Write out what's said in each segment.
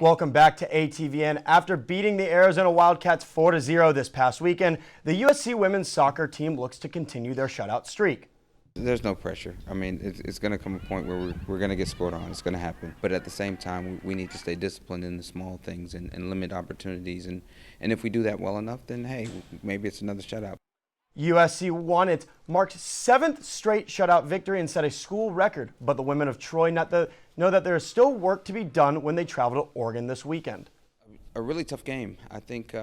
Welcome back to ATVN. After beating the Arizona Wildcats 4-0 this past weekend, the USC women's soccer team looks to continue their shutout streak. There's no pressure. I mean, it's going to come a point where we're going to get scored on. It's going to happen. But at the same time, we need to stay disciplined in the small things and limit opportunities. And if we do that well enough, then, hey, maybe it's another shutout. USC won its marked 7th straight shutout victory and set a school record. But the women of Troy know that there is still work to be done when they travel to Oregon this weekend. A really tough game. I think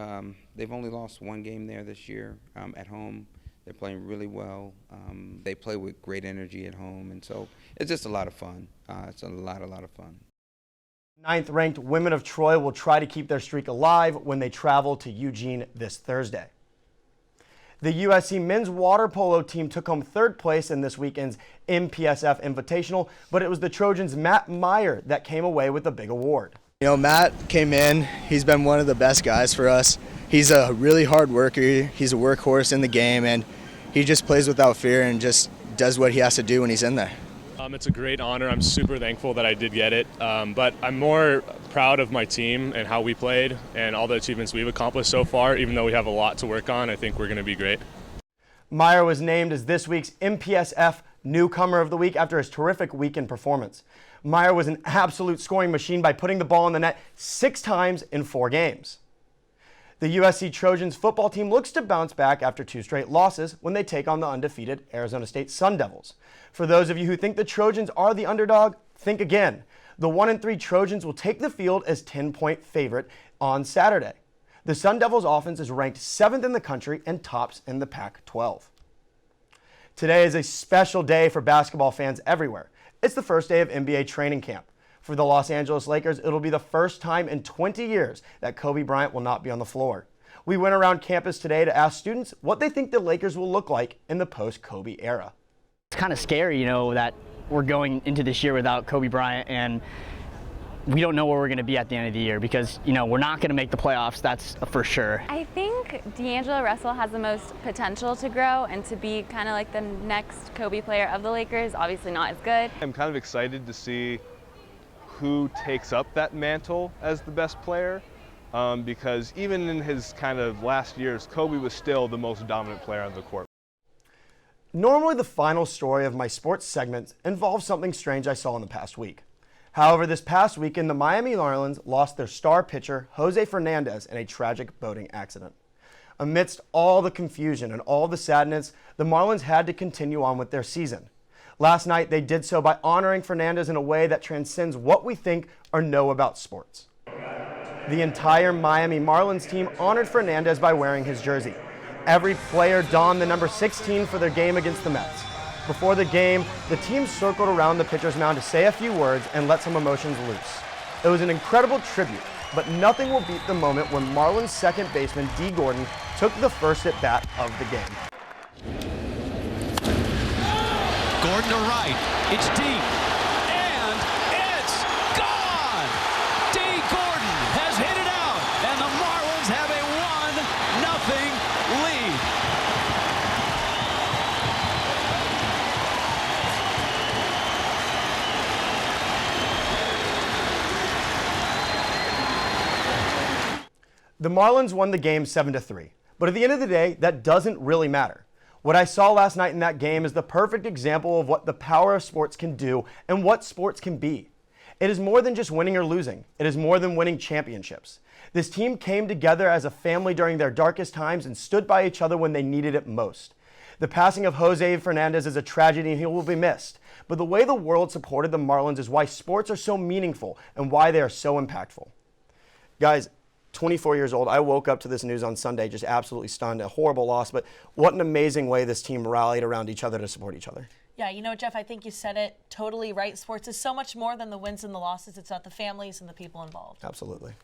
they've only lost one game there this year at home. They're playing really well. They play with great energy at home, and so it's just a lot of fun. It's a lot of fun. 9th-ranked women of Troy will try to keep their streak alive when they travel to Eugene this Thursday. The USC men's water polo team took home 3rd place in this weekend's MPSF Invitational, but it was the Trojans' Matt Meyer that came away with the big award. You know, Matt came in. He's been one of the best guys for us. He's a really hard worker. He's a workhorse in the game, and he just plays without fear and just does what he has to do when he's in there. It's a great honor. I'm super thankful that I did get it, but I'm more proud of my team and how we played and all the achievements we've accomplished so far. Even though we have a lot to work on, I think we're going to be great. Meyer was named as this week's MPSF Newcomer of the Week after his terrific weekend performance. Meyer was an absolute scoring machine by putting the ball in the net 6 times in 4 games. The USC Trojans football team looks to bounce back after 2 straight losses when they take on the undefeated Arizona State Sun Devils. For those of you who think the Trojans are the underdog, think again. The 1-3 Trojans will take the field as 10-point favorite on Saturday. The Sun Devils offense is ranked 7th in the country and tops in the Pac-12. Today is a special day for basketball fans everywhere. It's the first day of NBA training camp. For the Los Angeles Lakers, it'll be the first time in 20 years that Kobe Bryant will not be on the floor. We went around campus today to ask students what they think the Lakers will look like in the post-Kobe era. It's kind of scary, you know, that we're going into this year without Kobe Bryant, and we don't know where we're going to be at the end of the year because, you know, we're not going to make the playoffs, that's for sure. I think D'Angelo Russell has the most potential to grow and to be kind of like the next Kobe player of the Lakers, obviously not as good. I'm kind of excited to see who takes up that mantle as the best player because even in his kind of last years, Kobe was still the most dominant player on the court. Normally, the final story of my sports segments involves something strange I saw in the past week. However, this past weekend, the Miami Marlins lost their star pitcher, Jose Fernandez, in a tragic boating accident. Amidst all the confusion and all the sadness, the Marlins had to continue on with their season. Last night, they did so by honoring Fernandez in a way that transcends what we think or know about sports. The entire Miami Marlins team honored Fernandez by wearing his jersey. Every player donned the number 16 for their game against the Mets. Before the game, the team circled around the pitcher's mound to say a few words and let some emotions loose. It was an incredible tribute, but nothing will beat the moment when Marlins second baseman Dee Gordon took the first at-bat of the game. Gordon to right, it's deep, and it's gone! Dee Gordon has hit it out, and the Marlins have a 1-0 lead. The Marlins won the game 7-3, but at the end of the day, that doesn't really matter. What I saw last night in that game is the perfect example of what the power of sports can do and what sports can be. It is more than just winning or losing. It is more than winning championships. This team came together as a family during their darkest times and stood by each other when they needed it most. The passing of Jose Fernandez is a tragedy and he will be missed. But the way the world supported the Marlins is why sports are so meaningful and why they are so impactful. Guys, 24 years old, I woke up to this news on Sunday just absolutely stunned. A horrible loss, but what an amazing way this team rallied around each other to support each other. Yeah, you know, Jeff, I think you said it totally right. Sports is so much more than the wins and the losses. It's about the families and the people involved. Absolutely.